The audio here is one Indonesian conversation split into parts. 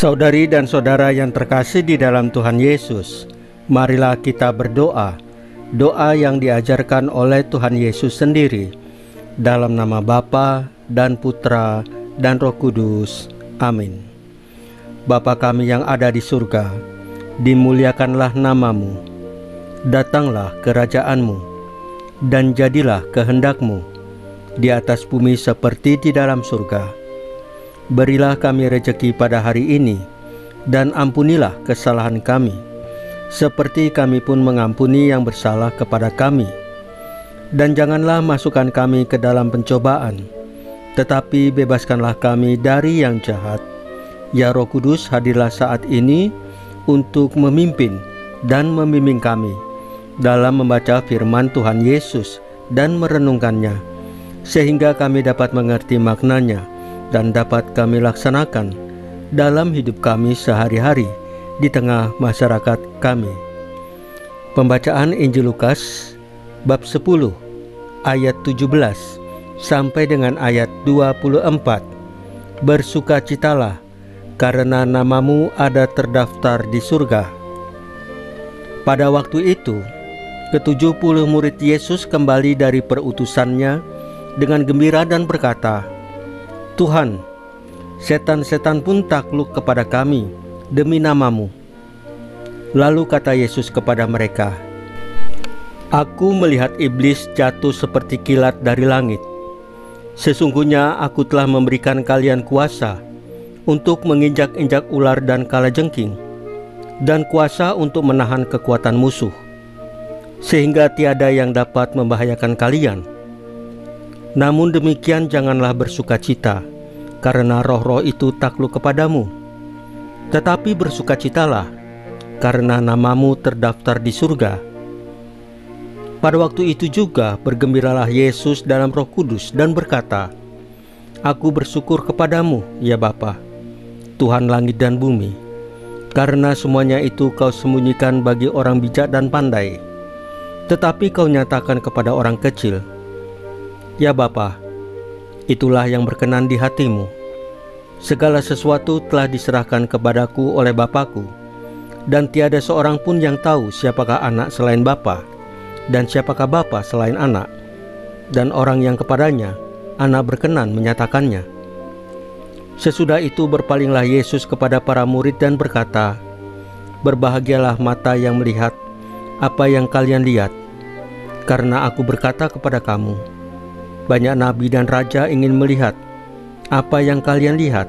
Saudari dan saudara yang terkasih di dalam Tuhan Yesus, marilah kita berdoa, doa yang diajarkan oleh Tuhan Yesus sendiri, dalam nama Bapa dan Putra dan Roh Kudus. Amin. Bapa kami yang ada di surga, dimuliakanlah namamu, datanglah kerajaan-Mu, dan jadilah kehendak-Mu, di atas bumi seperti di dalam surga. Berilah kami rejeki pada hari ini, dan ampunilah kesalahan kami, seperti kami pun mengampuni yang bersalah kepada kami. Dan janganlah masukkan kami ke dalam pencobaan, tetapi bebaskanlah kami dari yang jahat. Ya Roh Kudus, hadirlah saat ini untuk memimpin dan membimbing kami dalam membaca firman Tuhan Yesus dan merenungkannya, sehingga kami dapat mengerti maknanya dan dapat kami laksanakan dalam hidup kami sehari-hari di tengah masyarakat kami. Pembacaan Injil Lukas bab 10 ayat 17 sampai dengan ayat 24. Bersukacitalah karena namamu ada terdaftar di surga. Pada waktu itu, ke-70 murid Yesus kembali dari perutusannya dengan gembira dan berkata, "Tuhan, setan-setan pun takluk kepada kami demi namamu." Lalu kata Yesus kepada mereka, "Aku melihat iblis jatuh seperti kilat dari langit. Sesungguhnya aku telah memberikan kalian kuasa untuk menginjak-injak ular dan kalajengking, dan kuasa untuk menahan kekuatan musuh, sehingga tiada yang dapat membahayakan kalian. Namun demikian janganlah bersukacita, karena roh-roh itu takluk kepadamu. Tetapi bersukacitalah, karena namamu terdaftar di surga." Pada waktu itu juga bergembiralah Yesus dalam Roh Kudus dan berkata, "Aku bersyukur kepadamu, ya Bapa, Tuhan langit dan bumi, karena semuanya itu kau sembunyikan bagi orang bijak dan pandai, tetapi kau nyatakan kepada orang kecil. Ya Bapa, itulah yang berkenan di hatimu. Segala sesuatu telah diserahkan kepadaku oleh Bapakku, dan tiada seorang pun yang tahu siapakah anak selain Bapa, dan siapakah Bapa selain anak, dan orang yang kepadanya anak berkenan menyatakannya." Sesudah itu berpalinglah Yesus kepada para murid dan berkata, "Berbahagialah mata yang melihat apa yang kalian lihat, karena aku berkata kepada kamu, banyak nabi dan raja ingin melihat apa yang kalian lihat,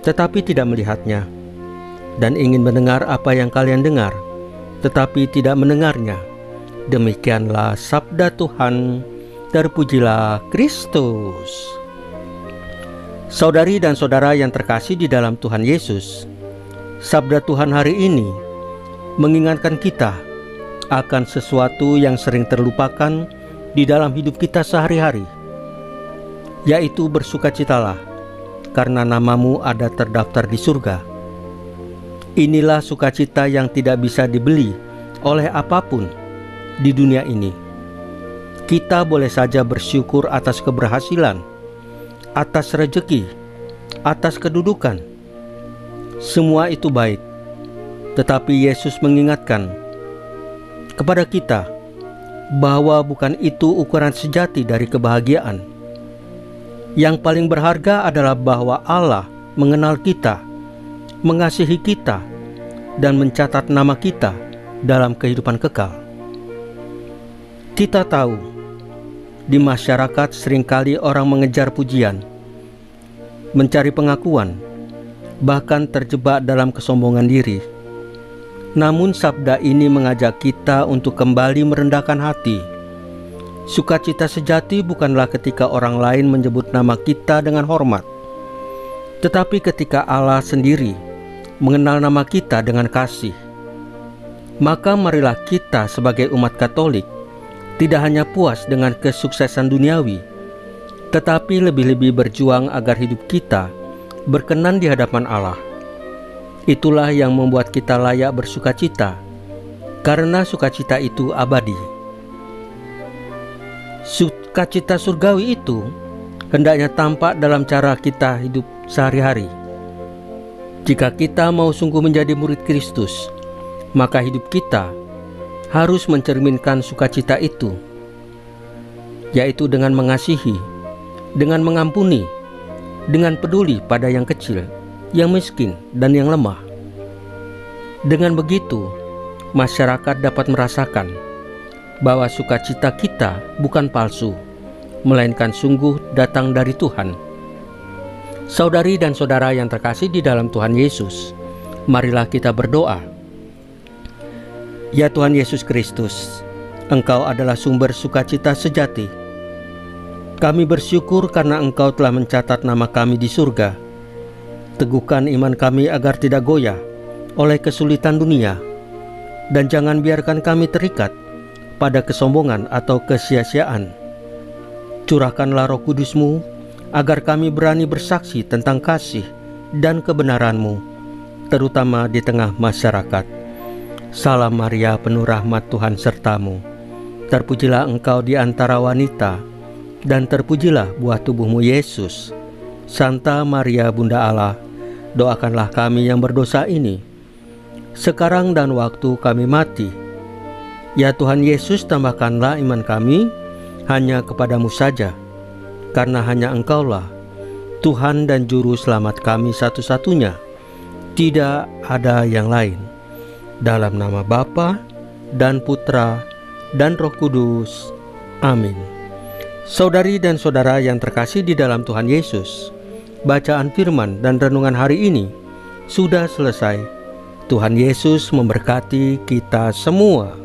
tetapi tidak melihatnya, dan ingin mendengar apa yang kalian dengar, tetapi tidak mendengarnya. Demikianlah sabda Tuhan. Terpujilah Kristus." Saudari dan saudara yang terkasih di dalam Tuhan Yesus, sabda Tuhan hari ini mengingatkan kita akan sesuatu yang sering terlupakan di dalam hidup kita sehari-hari, yaitu bersukacitalah karena namamu ada terdaftar di surga. Inilah sukacita yang tidak bisa dibeli oleh apapun di dunia ini. Kita boleh saja bersyukur atas keberhasilan, atas rejeki, atas kedudukan. Semua itu baik, tetapi Yesus mengingatkan kepada kita bahwa bukan itu ukuran sejati dari kebahagiaan. Yang paling berharga adalah bahwa Allah mengenal kita, mengasihi kita, dan mencatat nama kita dalam kehidupan kekal. Kita tahu, di masyarakat seringkali orang mengejar pujian, mencari pengakuan, bahkan terjebak dalam kesombongan diri. Namun sabda ini mengajak kita untuk kembali merendahkan hati. Sukacita sejati bukanlah ketika orang lain menyebut nama kita dengan hormat, tetapi ketika Allah sendiri mengenal nama kita dengan kasih. Maka marilah kita sebagai umat Katolik tidak hanya puas dengan kesuksesan duniawi, tetapi lebih-lebih berjuang agar hidup kita berkenan di hadapan Allah. Itulah yang membuat kita layak bersukacita, karena sukacita itu abadi. Sukacita surgawi itu hendaknya tampak dalam cara kita hidup sehari-hari. Jika kita mau sungguh menjadi murid Kristus, maka hidup kita harus mencerminkan sukacita itu, yaitu dengan mengasihi, dengan mengampuni, dengan peduli pada yang kecil, yang miskin, dan yang lemah. Dengan begitu, masyarakat dapat merasakan bahwa sukacita kita bukan palsu, melainkan sungguh datang dari Tuhan. Saudari dan saudara yang terkasih di dalam Tuhan Yesus, marilah kita berdoa. Ya Tuhan Yesus Kristus, Engkau adalah sumber sukacita sejati. Kami bersyukur karena Engkau telah mencatat nama kami di surga. Teguhkan iman kami agar tidak goyah oleh kesulitan dunia, dan jangan biarkan kami terikat pada kesombongan atau kesia-siaan. Curahkanlah Roh Kudus-Mu agar kami berani bersaksi tentang kasih dan kebenaran-Mu, terutama di tengah masyarakat. Salam Maria, penuh rahmat, Tuhan sertamu. Terpujilah Engkau di antara wanita, dan terpujilah buah tubuh-Mu Yesus. Santa Maria Bunda Allah, doakanlah kami yang berdosa ini, sekarang dan waktu kami mati. Ya Tuhan Yesus, tambahkanlah iman kami hanya kepadamu saja, karena hanya Engkaulah Tuhan dan Juru Selamat kami satu-satunya. Tidak ada yang lain. Dalam nama Bapa dan Putra dan Roh Kudus. Amin. Saudari dan saudara yang terkasih di dalam Tuhan Yesus, bacaan firman dan renungan hari ini sudah selesai. Tuhan Yesus memberkati kita semua.